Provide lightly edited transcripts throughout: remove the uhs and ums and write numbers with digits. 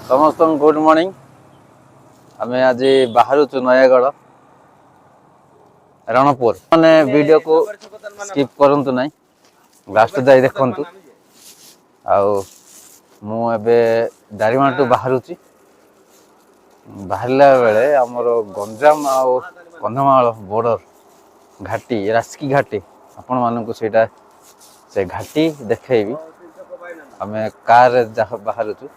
समस्त good morning. आम आज बाहर नयागढ़ रणपुर मैंने वीडियो को स्किप करंतु नहीं, लास्ट जाई देखंतु। मु दारिमाटू बाहरुची बाहरला बेले आमर गंजाम आउ कंधमाल बॉर्डर घाटी रास्की घाटी आपण मानक से घाटी देखी आम कार बाहरुचु।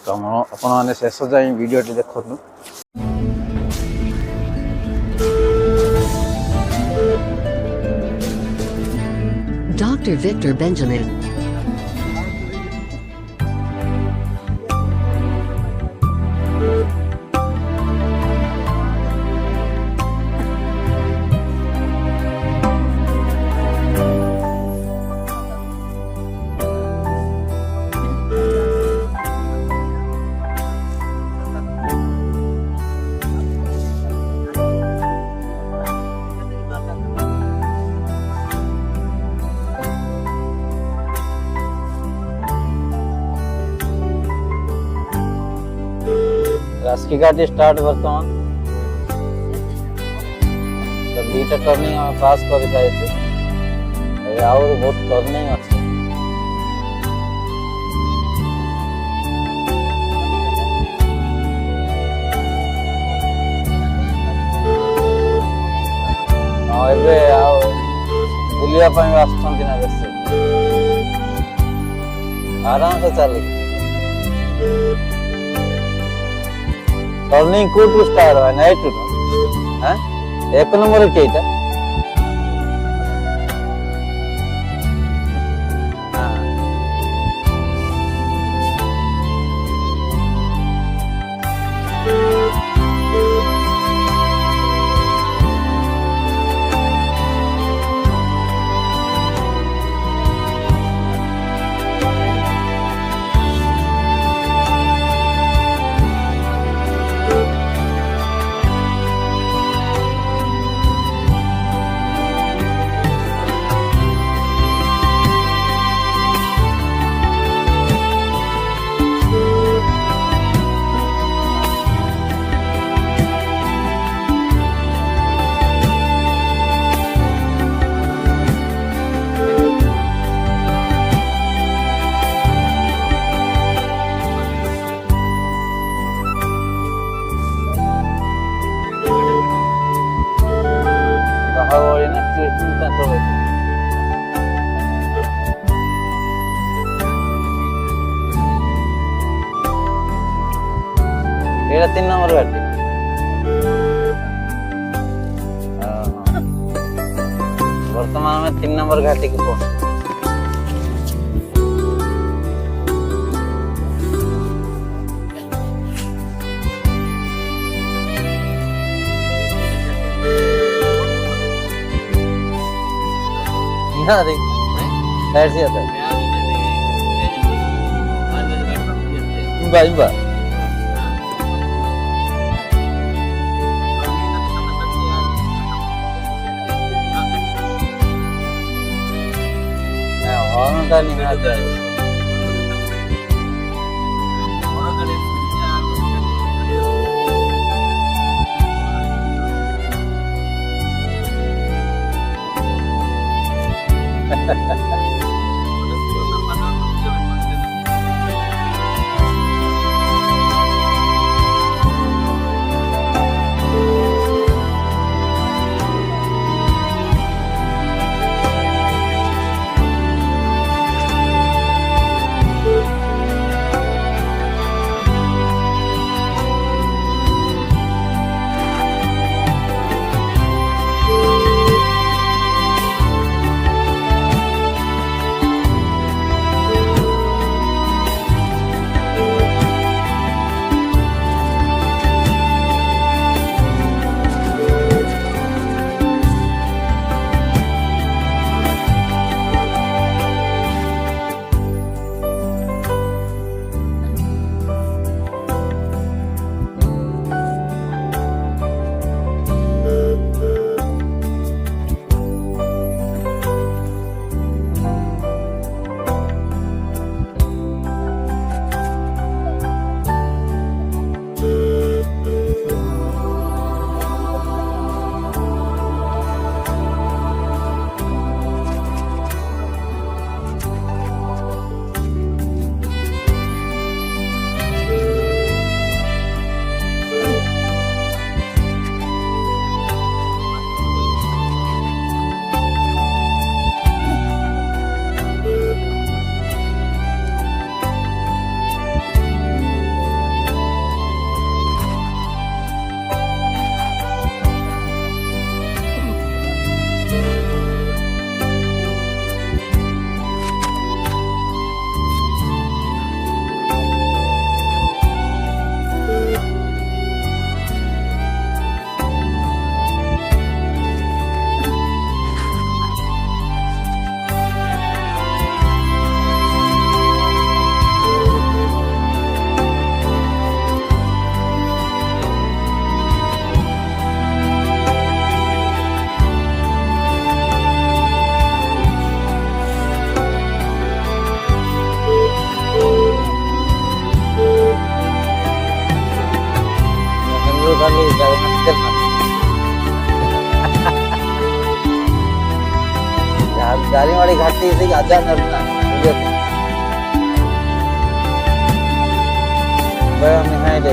तो आपण मैंने शेष जाए वीडियो देखु। Dr. Victor Benjamin. रास्की घाटी स्टार्ट बर्तमान तो दुईटा टर्निंग आम पास कर बहुत टर्निंग अच्छे। हाँ बुलाप आसना बेस आराम से चल टर्निंग कोटू स्टार्ट है नाइट हाँ एक नंबर केटा ये 3 नंबर घाटी वर्तमान में 3 नंबर घाटी की पहुंच साइड से आता है नहीं आता है। ଟୋଟାଲି दारिंगबाड़ी घाटी से आजा नरना ठीक है भाई हम यहाँ ले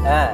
हाँ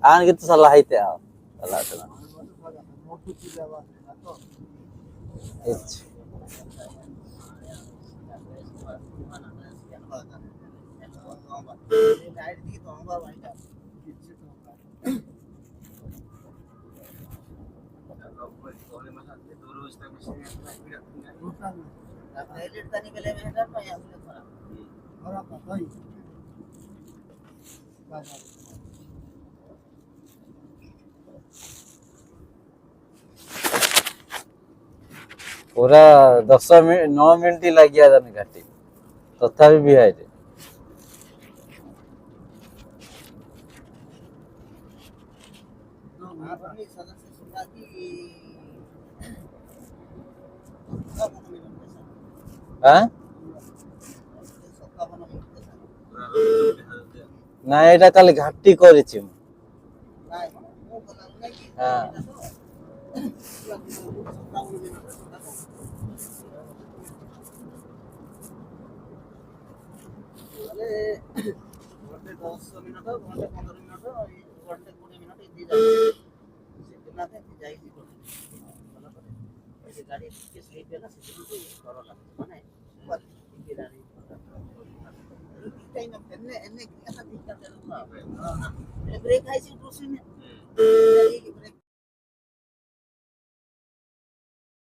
आन gitu salah itu ya salah itu पूरा 9 मिनट ही लग गया था घाटी तथा भी है ना এটা খালি ঘাটি করেছি হ্যাঁ